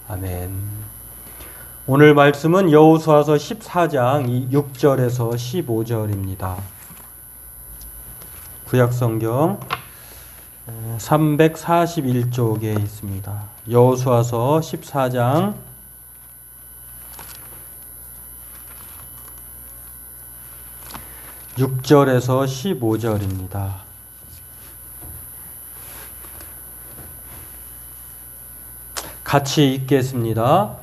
아멘. 오늘 말씀은 여호수아서 14장 6절에서 15절입니다. 구약성경 341쪽에 있습니다. 여호수아서 14장 6절에서 15절입니다. 같이 읽겠습니다.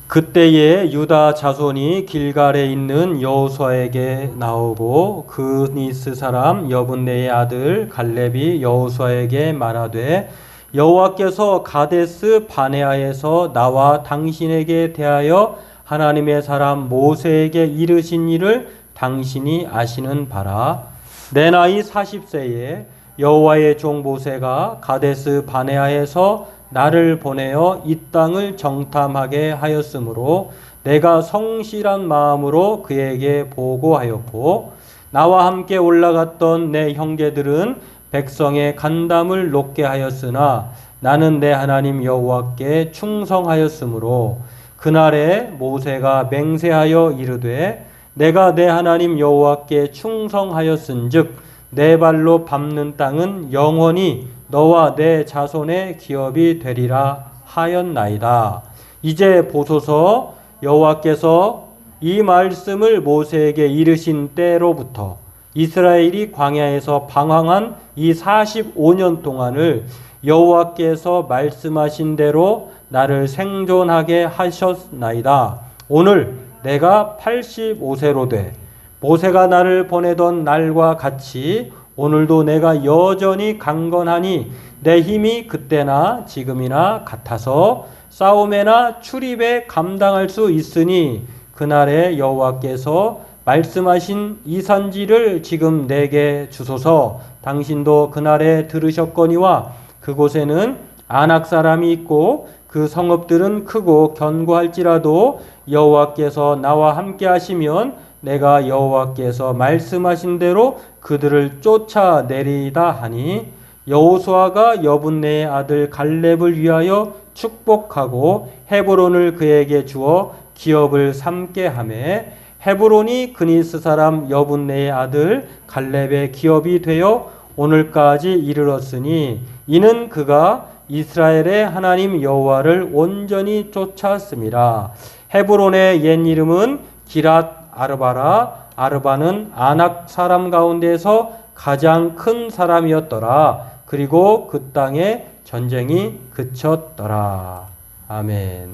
그때에 유다 자손이 길갈에 있는 여호수아에게 나오고 그니스 사람 여분네의 아들 갈렙이 여호수아에게 말하되 여호와께서 가데스 바네아에서 나와 당신에게 대하여 하나님의 사람 모세에게 이르신 일을 당신이 아시는 바라. 내 나이 40세에 여호와의 종 모세가 가데스 바네아에서 나를 보내어 이 땅을 정탐하게 하였으므로 내가 성실한 마음으로 그에게 보고하였고 나와 함께 올라갔던 내 형제들은 백성의 간담을 높게 하였으나 나는 내 하나님 여호와께 충성하였으므로 그날에 모세가 맹세하여 이르되 내가 내 하나님 여호와께 충성하였은즉 내 발로 밟는 땅은 영원히 너와 내 자손의 기업이 되리라 하였나이다. 이제 보소서 여호와께서 이 말씀을 모세에게 이르신 때로부터 이스라엘이 광야에서 방황한 이 45년 동안을 여호와께서 말씀하신 대로 나를 생존하게 하셨나이다. 오늘 내가 85세로 돼 모세가 나를 보내던 날과 같이 오늘도 내가 여전히 강건하니 내 힘이 그때나 지금이나 같아서 싸움에나 출입에 감당할 수 있으니 그날에 여호와께서 말씀하신 이 산지를 지금 내게 주소서. 당신도 그날에 들으셨거니와 그곳에는 아낙 사람이 있고 그 성읍들은 크고 견고할지라도 여호와께서 나와 함께 하시면 내가 여호와께서 말씀하신 대로 그들을 쫓아내리다 하니 여호수아가 여분네의 아들 갈렙을 위하여 축복하고 헤브론을 그에게 주어 기업을 삼게 하매 헤브론이 그니스 사람 여분네의 아들 갈렙의 기업이 되어 오늘까지 이르렀으니 이는 그가 이스라엘의 하나님 여호와를 온전히 쫓았습니다. 헤브론의 옛 이름은 기랏 아르바라. 아르바는 아낙 사람 가운데서 가장 큰 사람이었더라. 그리고 그 땅에 전쟁이 그쳤더라. 아멘.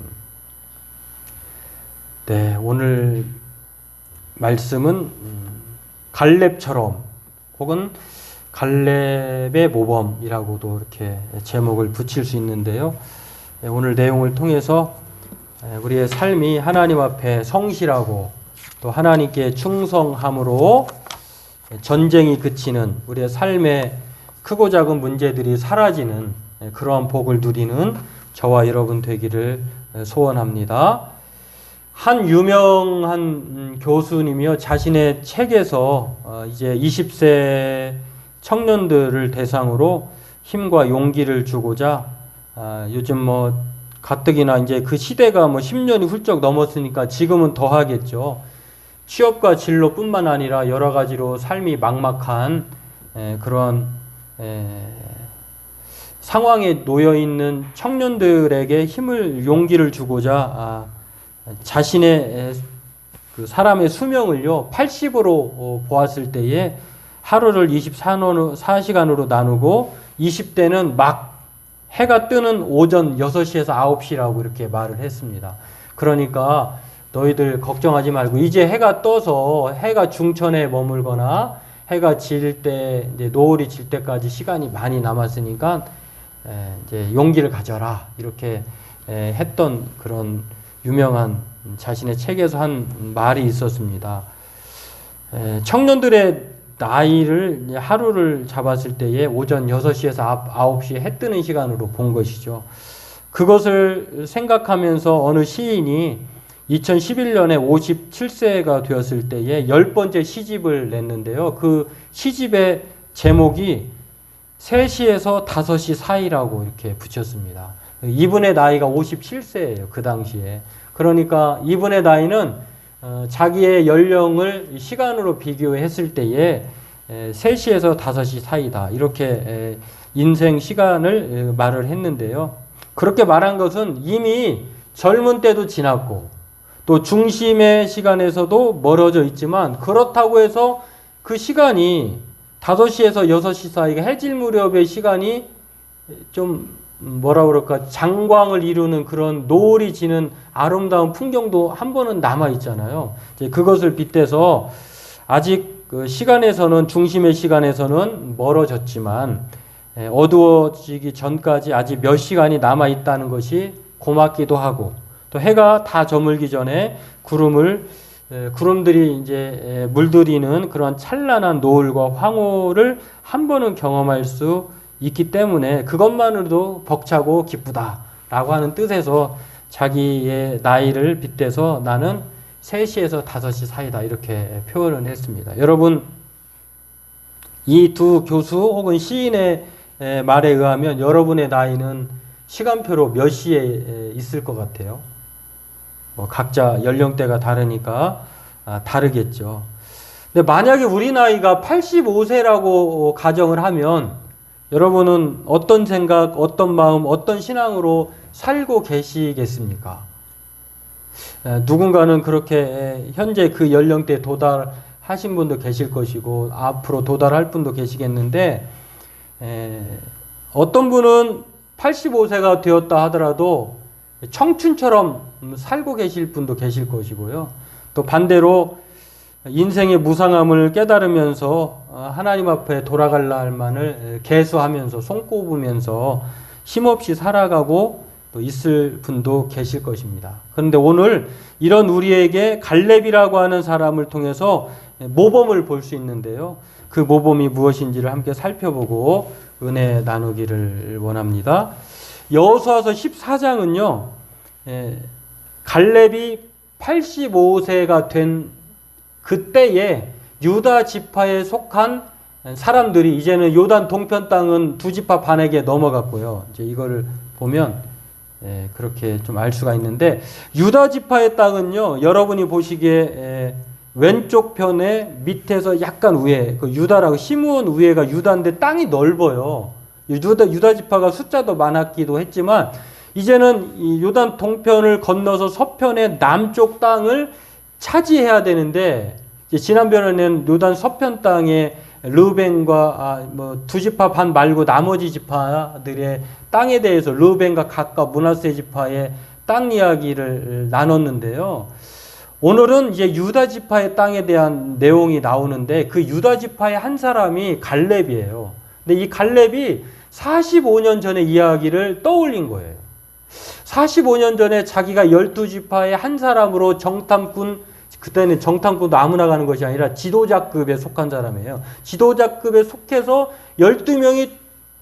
네, 오늘 말씀은 갈렙처럼 혹은 갈렙의 모범이라고도 이렇게 제목을 붙일 수 있는데요. 오늘 내용을 통해서 우리의 삶이 하나님 앞에 성실하고 또 하나님께 충성함으로 전쟁이 그치는 우리의 삶의 크고 작은 문제들이 사라지는 그러한 복을 누리는 저와 여러분 되기를 소원합니다. 한 유명한 교수님이요 자신의 책에서 이제 20세 청년들을 대상으로 힘과 용기를 주고자 요즘 뭐 가뜩이나 이제 그 시대가 뭐 10년이 훌쩍 넘었으니까 지금은 더 하겠죠. 취업과 진로뿐만 아니라 여러 가지로 삶이 막막한 그런 상황에 놓여 있는 청년들에게 힘을 용기를 주고자 자신의 그 사람의 수명을요 80으로 보았을 때에 하루를 24시간으로 나누고 20대는 막 해가 뜨는 오전 6시에서 9시라고 이렇게 말을 했습니다. 그러니까 너희들 걱정하지 말고 이제 해가 떠서 해가 중천에 머물거나 해가 질 때 이제 노을이 질 때까지 시간이 많이 남았으니까 이제 용기를 가져라 이렇게 했던 그런 유명한 자신의 책에서 한 말이 있었습니다. 청년들의 나이를 하루를 잡았을 때에 오전 6시에서 9시 해 뜨는 시간으로 본 것이죠. 그것을 생각하면서 어느 시인이 2011년에 57세가 되었을 때에 10번째 시집을 냈는데요. 그 시집의 제목이 3시에서 5시 사이라고 이렇게 붙였습니다. 이분의 나이가 57세예요. 그 당시에. 그러니까 이분의 나이는 자기의 연령을 시간으로 비교했을 때에 3시에서 5시 사이다. 이렇게 인생 시간을 말을 했는데요. 그렇게 말한 것은 이미 젊은 때도 지났고 또 중심의 시간에서도 멀어져 있지만 그렇다고 해서 그 시간이 5시에서 6시 사이가 해질 무렵의 시간이 좀 뭐라 그럴까 장광을 이루는 그런 노을이 지는 아름다운 풍경도 한 번은 남아 있잖아요. 이제 그것을 빗대서 아직 그 시간에서는 중심의 시간에서는 멀어졌지만 어두워지기 전까지 아직 몇 시간이 남아 있다는 것이 고맙기도 하고 또 해가 다 저물기 전에 구름들이 이제 물들이는 그런 찬란한 노을과 황홀을 한 번은 경험할 수 있기 때문에 그것만으로도 벅차고 기쁘다라고 하는 뜻에서 자기의 나이를 빗대서 나는 3시에서 5시 사이다 이렇게 표현을 했습니다. 여러분 이 두 교수 혹은 시인의 말에 의하면 여러분의 나이는 시간표로 몇 시에 있을 것 같아요? 각자 연령대가 다르니까 다르겠죠. 근데 만약에 우리 나이가 85세라고 가정을 하면 여러분은 어떤 생각, 어떤 마음, 어떤 신앙으로 살고 계시겠습니까? 누군가는 그렇게 현재 그 연령대에 도달하신 분도 계실 것이고 앞으로 도달할 분도 계시겠는데 어떤 분은 85세가 되었다 하더라도 청춘처럼 살고 계실 분도 계실 것이고요. 또 반대로 인생의 무상함을 깨달으면서 하나님 앞에 돌아갈 날만을 계수하면서 손꼽으면서 힘없이 살아가고 또 있을 분도 계실 것입니다. 그런데 오늘 이런 우리에게 갈렙이라고 하는 사람을 통해서 모범을 볼 수 있는데요. 그 모범이 무엇인지를 함께 살펴보고 은혜 나누기를 원합니다. 여호수아서 14장은요. 갈렙이 85세가 된 그때에 유다 지파에 속한 사람들이 이제는 요단 동편 땅은 두 지파 반에게 넘어갔고요. 이제 이거를 보면 그렇게 좀 알 수가 있는데 유다 지파의 땅은요. 여러분이 보시기에 왼쪽 편에 밑에서 약간 위에 그 유다라고 시므온 위에가 유다인데 땅이 넓어요. 유다 지파가 숫자도 많았기도 했지만 이제는 이 요단 동편을 건너서 서편의 남쪽 땅을 차지해야 되는데 지난번에는 요단 서편 땅에 르우벤과 두 지파 반 말고 나머지 지파들의 땅에 대해서 르우벤과 갓과 므낫세 지파의 땅 이야기를 나눴는데요. 오늘은 이제 유다 지파의 땅에 대한 내용이 나오는데 그 유다 지파의 한 사람이 갈렙이에요. 근데 이 갈렙이 45년 전의 이야기를 떠올린 거예요. 45년 전에 자기가 12지파의 한 사람으로 정탐꾼, 그때는 정탐꾼도 아무나 가는 것이 아니라 지도자급에 속한 사람이에요. 지도자급에 속해서 12명이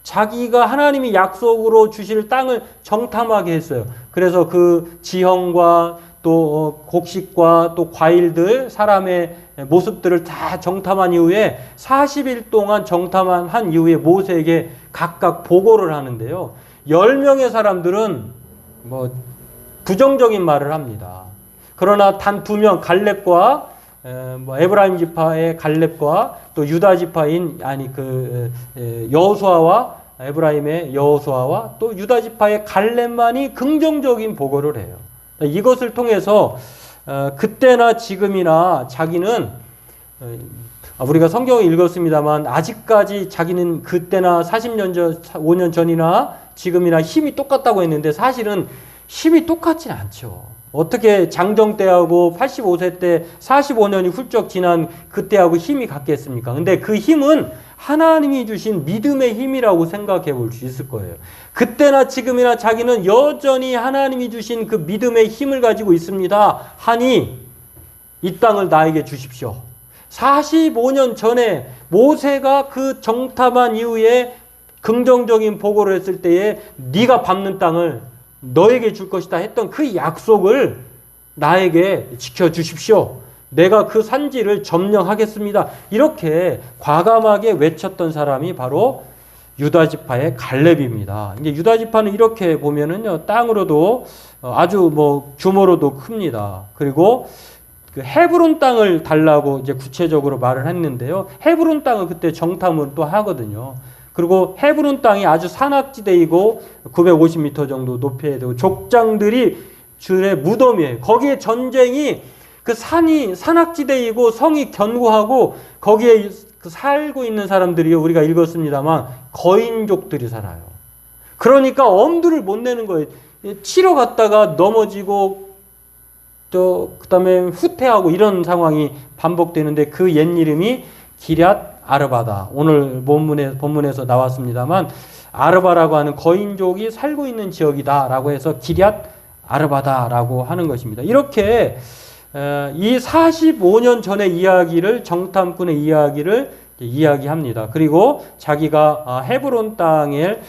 자기가 하나님이 약속으로 주실 땅을 정탐하게 했어요. 그래서 그 지형과 또 곡식과 또 과일들, 사람의 모습들을 다 정탐한 이후에 40일 동안 정탐한 이후에 모세에게 각각 보고를 하는데요. 10명의 사람들은 부정적인 말을 합니다. 그러나 단 2명 갈렙과 에브라임 지파의 갈렙과 또 유다 지파인 여호수아와 에브라임의 여호수아와 또 유다 지파의 갈렙만이 긍정적인 보고를 해요. 이것을 통해서 그때나 지금이나 자기는 우리가 성경을 읽었습니다만 아직까지 자기는 그때나 40년 전, 5년 전이나 지금이나 힘이 똑같다고 했는데 사실은 힘이 똑같진 않죠. 어떻게 장정 때하고 85세 때 45년이 훌쩍 지난 그때하고 힘이 같겠습니까? 근데 그 힘은 하나님이 주신 믿음의 힘이라고 생각해 볼 수 있을 거예요. 그때나 지금이나 자기는 여전히 하나님이 주신 그 믿음의 힘을 가지고 있습니다. 하니 이 땅을 나에게 주십시오. 45년 전에 모세가 그 정탐한 이후에 긍정적인 보고를 했을 때에 네가 밟는 땅을 너에게 줄 것이다 했던 그 약속을 나에게 지켜주십시오. 내가 그 산지를 점령하겠습니다. 이렇게 과감하게 외쳤던 사람이 바로 유다 지파의 갈렙입니다. 이제 유다 지파는 이렇게 보면은요, 땅으로도 아주 뭐 규모로도 큽니다. 그리고 그 헤브론 땅을 달라고 이제 구체적으로 말을 했는데요. 헤브론 땅은 그때 정탐을 또 하거든요. 그리고 헤브론 땅이 아주 산악지대이고 950m 정도 높이에 되고 족장들이 주의 무덤이에요. 거기에 전쟁이 그 산이 산악지대이고 성이 견고하고 거기에 살고 있는 사람들이요. 우리가 읽었습니다만 거인족들이 살아요. 그러니까 엄두를 못 내는 거예요. 치러 갔다가 넘어지고 또 그다음에 후퇴하고 이런 상황이 반복되는데 그 옛 이름이 기럇 아르바다. 오늘 본문에서 나왔습니다만 아르바라고 하는 거인족이 살고 있는 지역이다라고 해서 기럇 아르바다라고 하는 것입니다. 이렇게 이 45년 전의 이야기를 정탐꾼의 이야기를 이야기합니다. 그리고 자기가 헤브론 땅에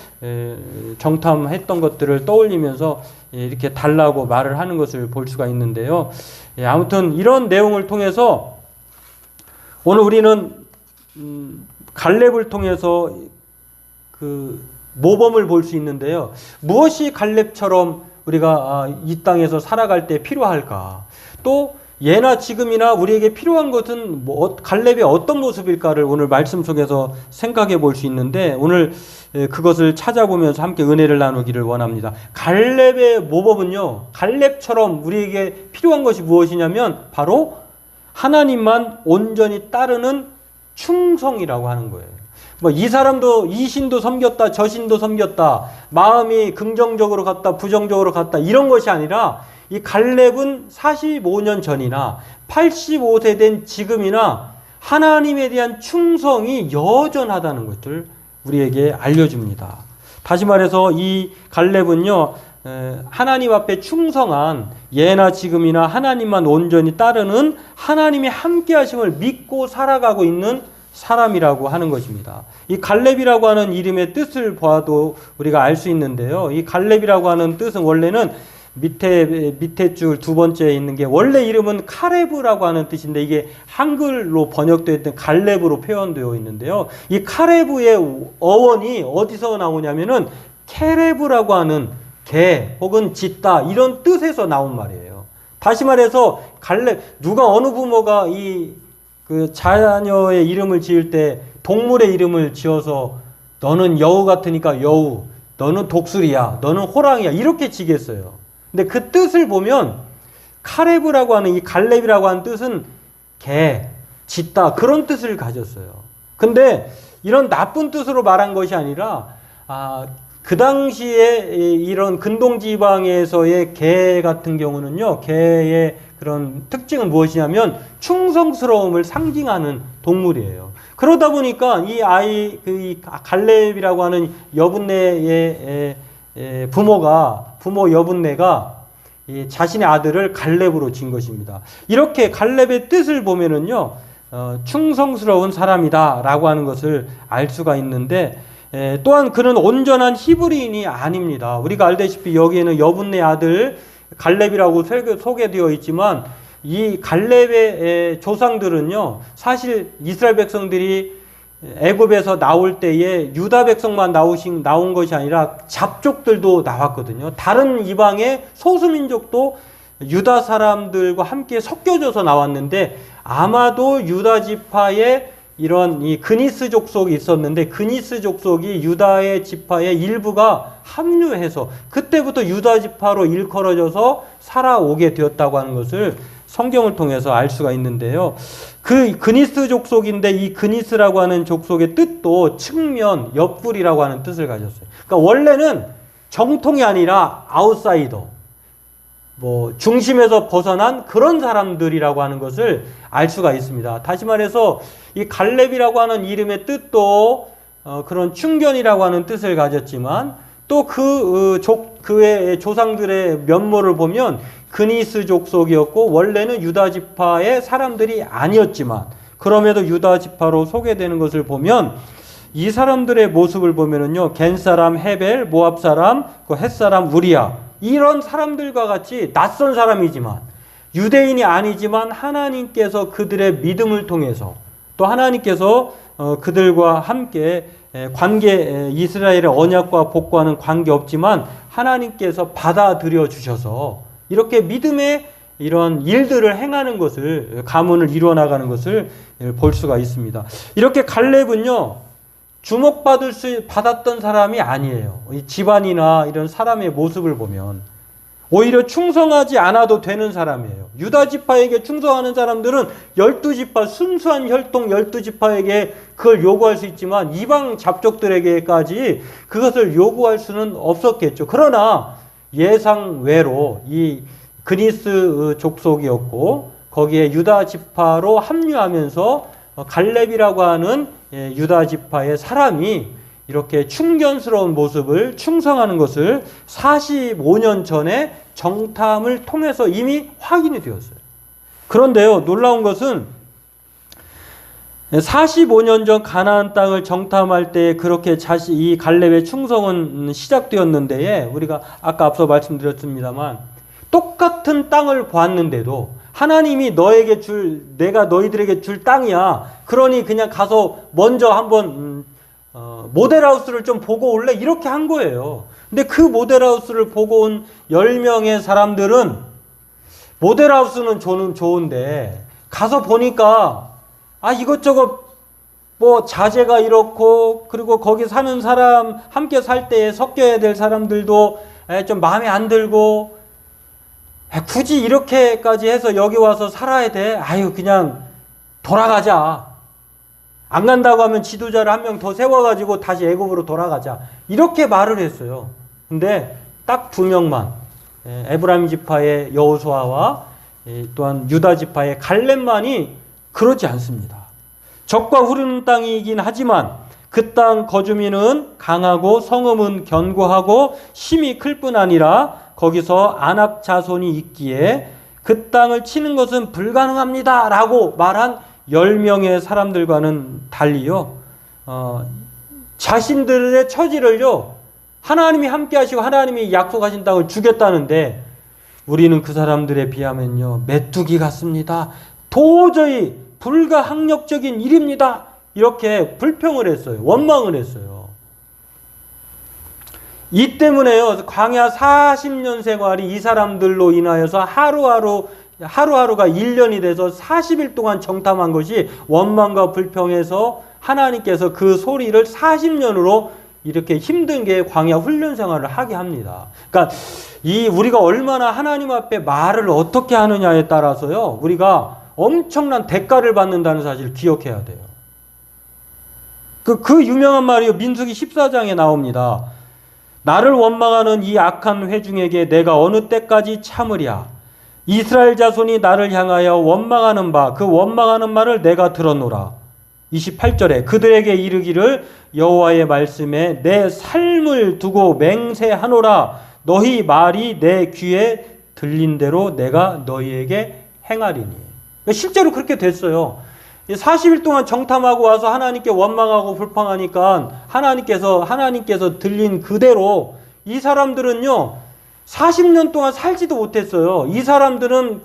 정탐했던 것들을 떠올리면서 이렇게 달라고 말을 하는 것을 볼 수가 있는데요. 아무튼 이런 내용을 통해서 오늘 우리는 갈렙을 통해서 그 모범을 볼 수 있는데요. 무엇이 갈렙처럼 우리가 이 땅에서 살아갈 때 필요할까? 또 예나 지금이나 우리에게 필요한 것은 갈렙의 어떤 모습일까를 오늘 말씀 속에서 생각해 볼 수 있는데 오늘 그것을 찾아보면서 함께 은혜를 나누기를 원합니다. 갈렙의 모범은요. 갈렙처럼 우리에게 필요한 것이 무엇이냐면 바로 하나님만 온전히 따르는 충성이라고 하는 거예요. 뭐 이 사람도 이 신도 섬겼다 저 신도 섬겼다 마음이 긍정적으로 갔다 부정적으로 갔다 이런 것이 아니라 이 갈렙은 45년 전이나 85세 된 지금이나 하나님에 대한 충성이 여전하다는 것을 우리에게 알려줍니다. 다시 말해서 이 갈렙은요 하나님 앞에 충성한 예나 지금이나 하나님만 온전히 따르는 하나님의 함께 하심을 믿고 살아가고 있는 사람이라고 하는 것입니다. 이 갈렙이라고 하는 이름의 뜻을 봐도 우리가 알 수 있는데요. 이 갈렙이라고 하는 뜻은 원래는 밑에 줄 두 번째에 있는 게 원래 이름은 카레브라고 하는 뜻인데 이게 한글로 번역되어 있던 갈렙으로 표현되어 있는데요. 이 카레브의 어원이 어디서 나오냐면은 케레브라고 하는 개 혹은 짓다 이런 뜻에서 나온 말이에요. 다시 말해서 갈렙 누가 어느 부모가 그 자녀의 이름을 지을 때 동물의 이름을 지어서 너는 여우 같으니까 여우, 너는 독수리야, 너는 호랑이야 이렇게 지겠어요. 근데 그 뜻을 보면 카레브라고 하는 이 갈렙이라고 하는 뜻은 개, 짓다 그런 뜻을 가졌어요. 근데 이런 나쁜 뜻으로 말한 것이 아니라 그 당시에 이런 근동지방에서의 개 같은 경우는요. 개의 그런 특징은 무엇이냐면 충성스러움을 상징하는 동물이에요. 그러다 보니까 이 갈렙이라고 하는 여분네의 부모 여분네가 자신의 아들을 갈렙으로 진 것입니다. 이렇게 갈렙의 뜻을 보면은요, 충성스러운 사람이다라고 하는 것을 알 수가 있는데, 또한 그는 온전한 히브리인이 아닙니다. 우리가 알다시피 여기에는 여분네 아들 갈렙이라고 소개되어 있지만 이 갈렙의 조상들은요, 사실 이스라엘 백성들이 애굽에서 나올 때에 유다 백성만 나온 것이 아니라 잡족들도 나왔거든요. 다른 이방의 소수민족도 유다 사람들과 함께 섞여져서 나왔는데 아마도 유다 지파의 이런 이 그니스 족속이 있었는데 그니스 족속이 유다의 지파의 일부가 합류해서 그때부터 유다 지파로 일컬어져서 살아오게 되었다고 하는 것을 성경을 통해서 알 수가 있는데요. 그 그니스 족속인데 이 그니스라고 하는 족속의 뜻도 측면, 옆구리라고 하는 뜻을 가졌어요. 그러니까 원래는 정통이 아니라 아웃사이더, 중심에서 벗어난 그런 사람들이라고 하는 것을 알 수가 있습니다. 다시 말해서 이 갈렙이라고 하는 이름의 뜻도 그런 충견이라고 하는 뜻을 가졌지만 또 그의 조상들의 면모를 보면 그니스 족속이었고 원래는 유다 지파의 사람들이 아니었지만 그럼에도 유다 지파로 소개되는 것을 보면 이 사람들의 모습을 보면은요, 겐 사람 헤벨, 모압 사람, 헷 사람 우리야 이런 사람들과 같이 낯선 사람이지만 유대인이 아니지만 하나님께서 그들의 믿음을 통해서 또 하나님께서 그들과 함께 이스라엘의 언약과 복과는 관계없지만 하나님께서 받아들여 주셔서 이렇게 믿음의 이런 일들을 행하는 것을, 가문을 이루어나가는 것을 볼 수가 있습니다. 이렇게 갈렙은요, 받았던 사람이 아니에요. 이 집안이나 이런 사람의 모습을 보면 오히려 충성하지 않아도 되는 사람이에요. 유다 지파에게 충성하는 사람들은 12지파, 순수한 혈통 12지파에게 그걸 요구할 수 있지만 이방 잡족들에게까지 그것을 요구할 수는 없었겠죠. 그러나 예상외로 이 그니스 족속이었고 거기에 유다 지파로 합류하면서 갈렙이라고 하는 유다 지파의 사람이 이렇게 충견스러운 모습을 충성하는 것을 45년 전에 정탐을 통해서 이미 확인이 되었어요. 그런데요, 놀라운 것은 45년 전 가나안 땅을 정탐할 때 그렇게 이 갈렙의 충성은 시작되었는데, 우리가 아까 앞서 말씀드렸습니다만 똑같은 땅을 보았는데도 하나님이 내가 너희들에게 줄 땅이야. 그러니 그냥 가서 먼저 한번 모델하우스를 좀 보고 올래? 이렇게 한 거예요. 근데 그 모델하우스를 보고 온 10명의 사람들은 모델하우스는 저는 좋은데 가서 보니까 이것저것 자재가 이렇고, 그리고 거기 사는 사람, 함께 살 때에 섞여야 될 사람들도 좀 마음에 안 들고, 굳이 이렇게까지 해서 여기 와서 살아야 돼? 그냥 돌아가자. 안 간다고 하면 지도자를 한 명 더 세워가지고 다시 애굽으로 돌아가자. 이렇게 말을 했어요. 근데 딱 2명만, 에브라임 지파의 여호수아와 또한 유다 지파의 갈렙만이 그렇지 않습니다. 적과 흐르는 땅이긴 하지만 그 땅 거주민은 강하고 성읍은 견고하고 힘이 클 뿐 아니라 거기서 아낙 자손이 있기에 그 땅을 치는 것은 불가능합니다 라고 말한 10명의 사람들과는 달리요, 자신들의 처지를요, 하나님이 함께 하시고 하나님이 약속하신 땅을 주겠다는데 우리는 그 사람들에 비하면요, 메뚜기 같습니다. 도저히 불가항력적인 일입니다. 이렇게 불평을 했어요. 원망을 했어요. 이 때문에요, 광야 40년 생활이 이 사람들로 인하여서 하루하루가 1년이 돼서 40일 동안 정탐한 것이 원망과 불평해서 하나님께서 그 소리를 40년으로 이렇게 힘든 게 광야 훈련 생활을 하게 합니다. 그러니까 우리가 얼마나 하나님 앞에 말을 어떻게 하느냐에 따라서요, 우리가 엄청난 대가를 받는다는 사실을 기억해야 돼요. 그 유명한 말이요, 민수기 14장에 나옵니다. 나를 원망하는 이 악한 회중에게 내가 어느 때까지 참으랴. 이스라엘 자손이 나를 향하여 원망하는 그 원망하는 말을 내가 들었노라. 28절에 그들에게 이르기를 여호와의 말씀에 내 삶을 두고 맹세하노라. 너희 말이 내 귀에 들린 대로 내가 너희에게 행하리니. 실제로 그렇게 됐어요. 40일 동안 정탐하고 와서 하나님께 원망하고 불평하니까 하나님께서 들린 그대로 이 사람들은요, 40년 동안 살지도 못했어요. 이 사람들은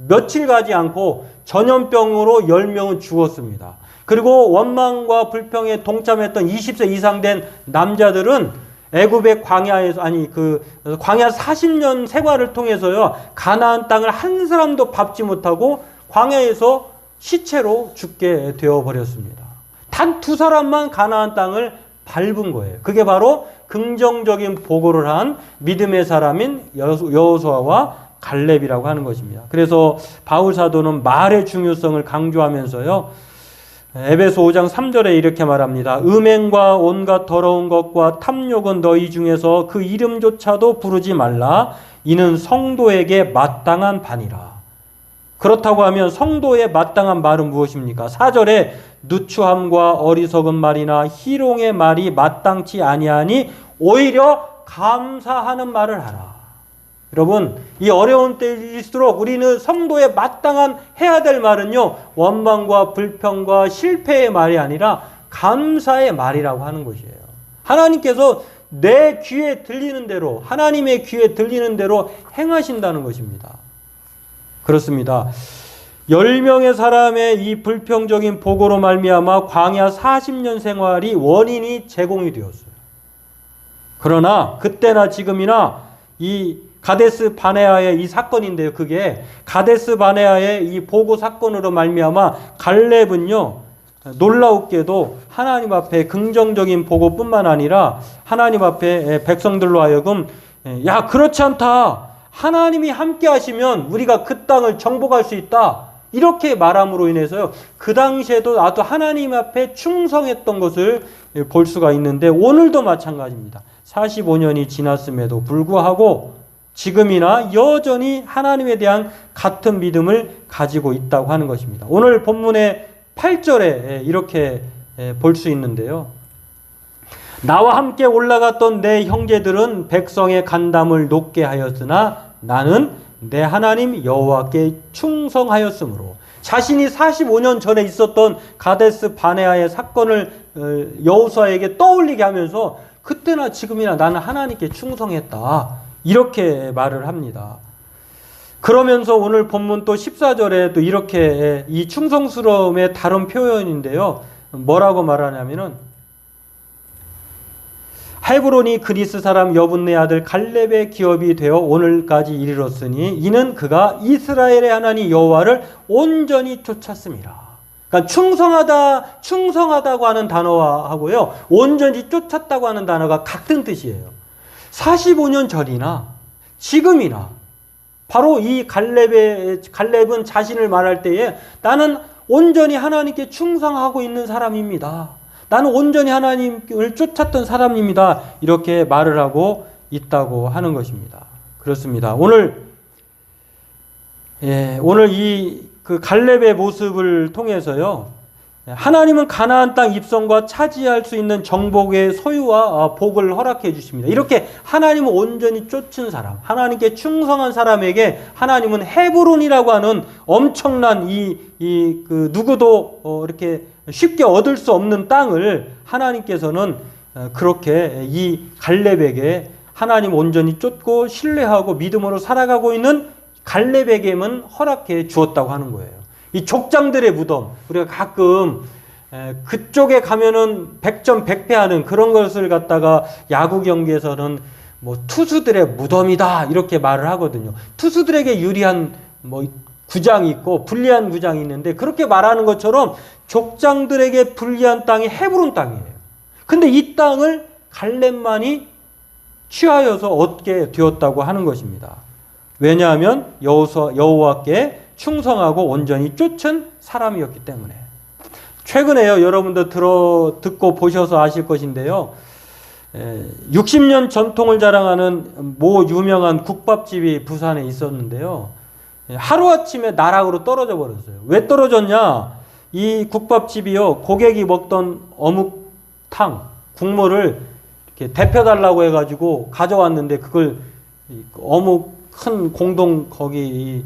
며칠 가지 않고 전염병으로 10명은 죽었습니다. 그리고 원망과 불평에 동참했던 20세 이상 된 남자들은 애굽의 광야 40년 생활을 통해서요, 가나안 땅을 한 사람도 밟지 못하고 광야에서 시체로 죽게 되어버렸습니다. 단 2사람만 가나안 땅을 밟은 거예요. 그게 바로 긍정적인 보고를 한 믿음의 사람인 여호수아와 갈렙이라고 하는 것입니다. 그래서 바울 사도는 말의 중요성을 강조하면서요, 에베소 5장 3절에 이렇게 말합니다. 음행과 온갖 더러운 것과 탐욕은 너희 중에서 그 이름조차도 부르지 말라. 이는 성도에게 마땅한 바니라. 그렇다고 하면 성도의 마땅한 말은 무엇입니까? 4절에 누추함과 어리석은 말이나 희롱의 말이 마땅치 아니하니 오히려 감사하는 말을 하라. 여러분, 이 어려운 때일수록 우리는 성도의 마땅한 해야 될 말은요, 원망과 불평과 실패의 말이 아니라 감사의 말이라고 하는 것이에요. 하나님께서 내 귀에 들리는 대로, 하나님의 귀에 들리는 대로 행하신다는 것입니다. 그렇습니다. 10명의 사람의 이 불평적인 보고로 말미암아 광야 40년 생활이 원인이 제공이 되었어요. 그러나 그때나 지금이나 이 가데스 바네아의 이 사건인데요. 그게 가데스 바네아의 이 보고 사건으로 말미암아 갈렙은요, 놀라웠게도 하나님 앞에 긍정적인 보고뿐만 아니라 하나님 앞에 백성들로 하여금 야, 그렇지 않다. 하나님이 함께 하시면 우리가 그 땅을 정복할 수 있다. 이렇게 말함으로 인해서요, 그 당시에도 나도 하나님 앞에 충성했던 것을 볼 수가 있는데 오늘도 마찬가지입니다. 45년이 지났음에도 불구하고 지금이나 여전히 하나님에 대한 같은 믿음을 가지고 있다고 하는 것입니다. 오늘 본문의 8절에 이렇게 볼 수 있는데요. 나와 함께 올라갔던 내 형제들은 백성의 간담을 높게 하였으나 나는 내 하나님 여호와께 충성하였으므로, 자신이 45년 전에 있었던 가데스 바네아의 사건을 여호수아에게 떠올리게 하면서 그때나 지금이나 나는 하나님께 충성했다. 이렇게 말을 합니다. 그러면서 오늘 본문 또 14절에 또 이렇게 이 충성스러움의 다른 표현인데요. 뭐라고 말하냐면은 헤브론이 그리스 사람 여분네 아들 갈렙의 기업이 되어 오늘까지 이르렀으니 이는 그가 이스라엘의 하나님 여호와를 온전히 쫓았습니다. 그러니까 충성하다고 하는 단어하고요, 온전히 쫓았다고 하는 단어가 같은 뜻이에요. 45년 전이나 지금이나 바로 이 갈렙은 자신을 말할 때에 나는 온전히 하나님께 충성하고 있는 사람입니다. 나는 온전히 하나님을 쫓았던 사람입니다. 이렇게 말을 하고 있다고 하는 것입니다. 그렇습니다. 오늘 이 그 갈렙의 모습을 통해서요, 하나님은 가나안 땅 입성과 차지할 수 있는 정복의 소유와 복을 허락해 주십니다. 이렇게 하나님은 온전히 쫓은 사람, 하나님께 충성한 사람에게 하나님은 헤브론이라고 하는 엄청난 그 누구도 이렇게 쉽게 얻을 수 없는 땅을 하나님께서는 그렇게 이 갈렙에게 하나님 온전히 쫓고 신뢰하고 믿음으로 살아가고 있는 갈렙에게만 허락해 주었다고 하는 거예요. 이 족장들의 무덤, 우리가 가끔 그쪽에 가면은 백전백패하는 그런 것을 갖다가 야구 경기에서는 뭐 투수들의 무덤이다 이렇게 말을 하거든요. 투수들에게 유리한 뭐 구장이 있고 불리한 구장이 있는데 그렇게 말하는 것처럼 족장들에게 불리한 땅이 헤브론 땅이에요. 근데 이 땅을 갈렙만이 취하여서 얻게 되었다고 하는 것입니다. 왜냐하면 여호와께 충성하고 온전히 쫓은 사람이었기 때문에. 최근에요, 여러분들 듣고 보셔서 아실 것인데요, 60년 전통을 자랑하는 모 유명한 국밥집이 부산에 있었는데요, 하루아침에 나락으로 떨어져 버렸어요. 왜 떨어졌냐? 이 국밥집이요, 고객이 먹던 어묵탕 국물을 이렇게 데펴달라고 해가지고 가져왔는데 그걸 어묵 큰 공동 거기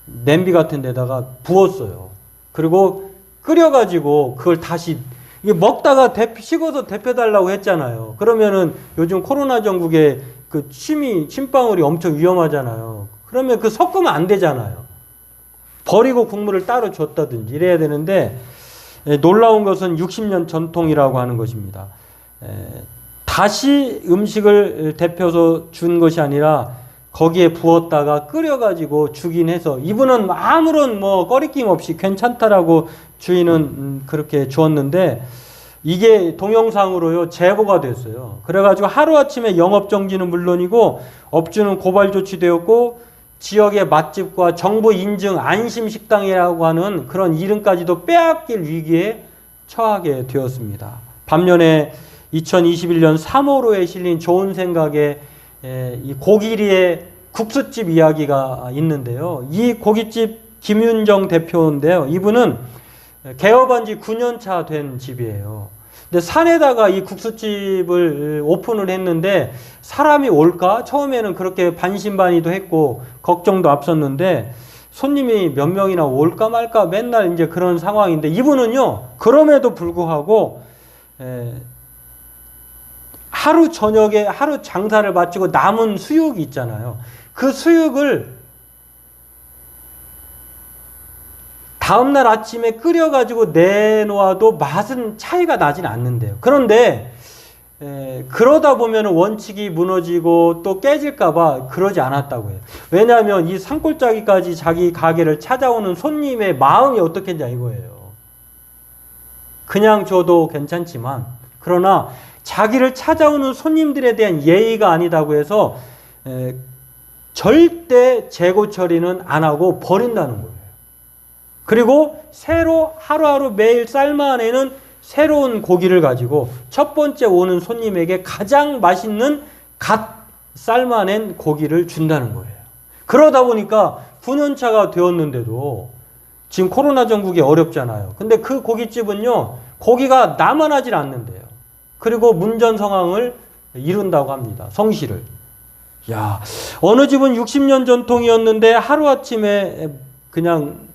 냄비 같은 데다가 부었어요. 그리고 끓여가지고 그걸 다시 이게 먹다가 식어서 데펴달라고 했잖아요. 그러면은 요즘 코로나 전국에 그 침방울이 엄청 위험하잖아요. 그러면 그 섞으면 안 되잖아요. 버리고 국물을 따로 줬다든지 이래야 되는데, 놀라운 것은 60년 전통이라고 하는 것입니다. 다시 음식을 데펴서 준 것이 아니라 거기에 부었다가 끓여가지고 주긴 해서 이분은 아무런 뭐 꺼리낌 없이 괜찮다라고 주인은 그렇게 주었는데 이게 동영상으로요 제보가 됐어요. 그래가지고 하루아침에 영업정지는 물론이고 업주는 고발 조치되었고 지역의 맛집과 정부 인증 안심식당이라고 하는 그런 이름까지도 빼앗길 위기에 처하게 되었습니다. 반면에 2021년 3월호에 실린 좋은 생각에 이 고기리의 국수집 이야기가 있는데요. 이 고깃집 김윤정 대표인데요. 이분은 개업한 지 9년 차 된 집이에요. 근데 산에다가 이 국수집을 오픈을 했는데 사람이 올까? 처음에는 그렇게 반신반의도 했고 걱정도 앞섰는데 손님이 몇 명이나 올까 말까 맨날 이제 그런 상황인데 이분은요, 그럼에도 불구하고 하루 저녁에 하루 장사를 마치고 남은 수육이 있잖아요. 그 수육을 다음날 아침에 끓여가지고 내놓아도 맛은 차이가 나진 않는데요. 그런데 그러다 보면 원칙이 무너지고 또 깨질까봐 그러지 않았다고 해요. 왜냐하면 이 산골짜기까지 자기 가게를 찾아오는 손님의 마음이 어떻겠냐 이거예요. 그냥 줘도 괜찮지만 그러나 자기를 찾아오는 손님들에 대한 예의가 아니다고 해서 절대 재고 처리는 안 하고 버린다는 거예요. 그리고 새로 하루하루 매일 삶아내는 새로운 고기를 가지고 첫 번째 오는 손님에게 가장 맛있는 갓 삶아낸 고기를 준다는 거예요. 그러다 보니까 9년차가 되었는데도 지금 코로나 전국이 어렵잖아요. 근데 그 고깃집은요, 고기가 남아나질 않는데요. 그리고 문전성황을 이룬다고 합니다. 성실을. 야, 어느 집은 60년 전통이었는데 하루아침에 그냥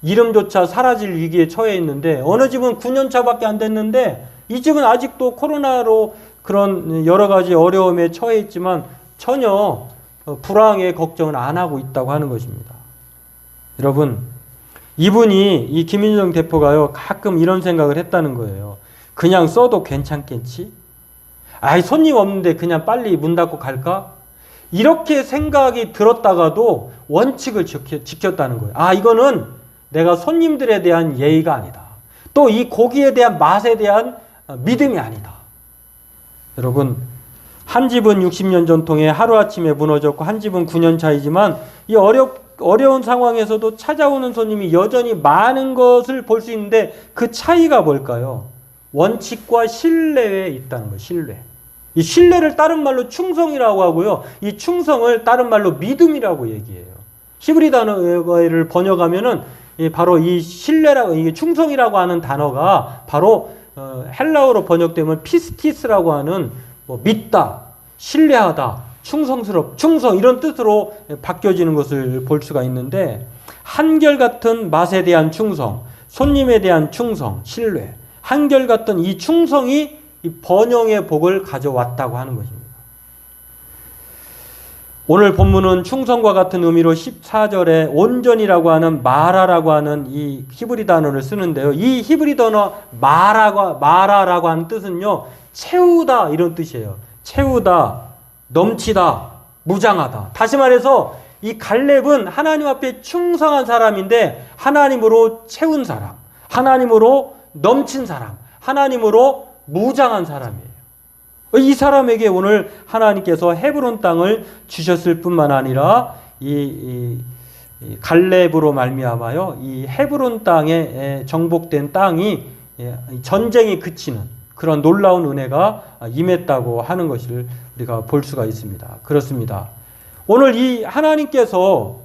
이름조차 사라질 위기에 처해 있는데 어느 집은 9년 차밖에 안 됐는데 이 집은 아직도 코로나로 그런 여러 가지 어려움에 처해 있지만 전혀 불황의 걱정을 안 하고 있다고 하는 것입니다. 여러분, 이분이 이 김윤정 대표가요 가끔 이런 생각을 했다는 거예요. 그냥 써도 괜찮겠지? 아이, 손님 없는데 그냥 빨리 문 닫고 갈까? 이렇게 생각이 들었다가도 원칙을 지켰다는 거예요. 아, 이거는 내가 손님들에 대한 예의가 아니다. 또 이 고기에 대한 맛에 대한 믿음이 아니다. 여러분, 한 집은 60년 전통에 하루아침에 무너졌고 한 집은 9년 차이지만 이 어려운 상황에서도 찾아오는 손님이 여전히 많은 것을 볼 수 있는데 그 차이가 뭘까요? 원칙과 신뢰에 있다는 거예요. 신뢰. 이 신뢰를 다른 말로 충성이라고 하고요. 이 충성을 다른 말로 믿음이라고 얘기해요. 히브리 단어를 번역하면은 바로 이 신뢰라고, 이게 충성이라고 하는 단어가 바로 헬라어로 번역되면 피스티스라고 하는 믿다, 신뢰하다, 충성 이런 뜻으로 바뀌어지는 것을 볼 수가 있는데 한결같은 맛에 대한 충성, 손님에 대한 충성, 신뢰, 한결같은 이 충성이 이 번영의 복을 가져왔다고 하는 것입니다. 오늘 본문은 충성과 같은 의미로 14절에 온전이라고 하는 마라라고 하는 이 히브리 단어를 쓰는데요. 이 히브리 단어 마라라고 하는 뜻은요, 채우다 이런 뜻이에요. 채우다, 넘치다, 무장하다. 다시 말해서 이 갈렙은 하나님 앞에 충성한 사람인데 하나님으로 채운 사람, 하나님으로 넘친 사람, 하나님으로 무장한 사람이에요. 이 사람에게 오늘 하나님께서 헤브론 땅을 주셨을 뿐만 아니라 이 갈렙으로 말미암아요, 이 헤브론 땅에 정복된 땅이 전쟁이 그치는 그런 놀라운 은혜가 임했다고 하는 것을 우리가 볼 수가 있습니다. 그렇습니다. 오늘 이 하나님께서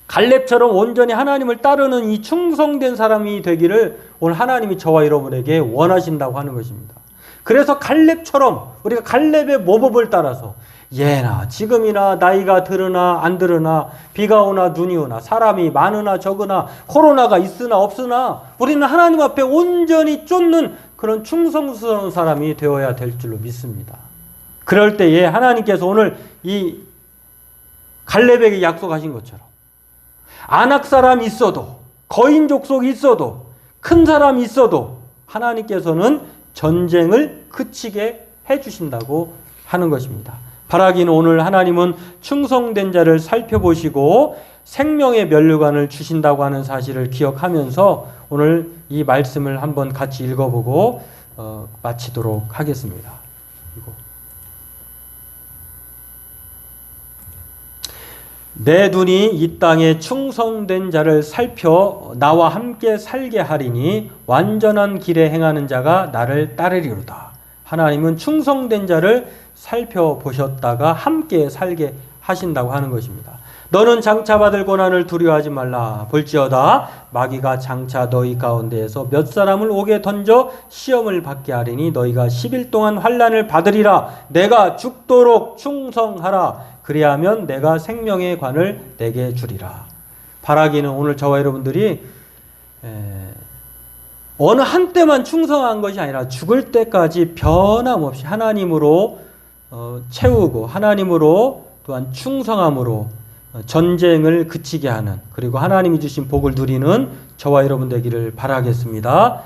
갈렙처럼 온전히 하나님을 따르는 이 충성된 사람이 되기를 오늘 하나님이 저와 여러분에게 원하신다고 하는 것입니다. 그래서 갈렙처럼 우리가 갈렙의 모범을 따라서 예나 지금이나 나이가 들으나 안 들으나 비가 오나 눈이 오나 사람이 많으나 적으나 코로나가 있으나 없으나 우리는 하나님 앞에 온전히 쫓는 그런 충성스러운 사람이 되어야 될 줄로 믿습니다. 그럴 때에 하나님께서 오늘 이 갈렙에게 약속하신 것처럼 안악 사람이 있어도 거인 족속이 있어도 큰 사람이 있어도 하나님께서는 전쟁을 그치게 해주신다고 하는 것입니다. 바라기는 오늘 하나님은 충성된 자를 살펴보시고 생명의 면류관을 주신다고 하는 사실을 기억하면서 오늘 이 말씀을 한번 같이 읽어보고 마치도록 하겠습니다. 내 눈이 이 땅에 충성된 자를 살펴 나와 함께 살게 하리니 완전한 길에 행하는 자가 나를 따르리로다. 하나님은 충성된 자를 살펴보셨다가 함께 살게 하신다고 하는 것입니다. 너는 장차 받을 고난을 두려워하지 말라. 볼지어다 마귀가 장차 너희 가운데에서 몇 사람을 옥에 던져 시험을 받게 하리니 너희가 10일 동안 환난을 받으리라. 내가 죽도록 충성하라. 그리하면 내가 생명의 관을 내게 주리라. 바라기는 오늘 저와 여러분들이 어느 한때만 충성한 것이 아니라 죽을 때까지 변함없이 하나님으로 채우고 하나님으로 또한 충성함으로 전쟁을 그치게 하는, 그리고 하나님이 주신 복을 누리는 저와 여러분 되기를 바라겠습니다.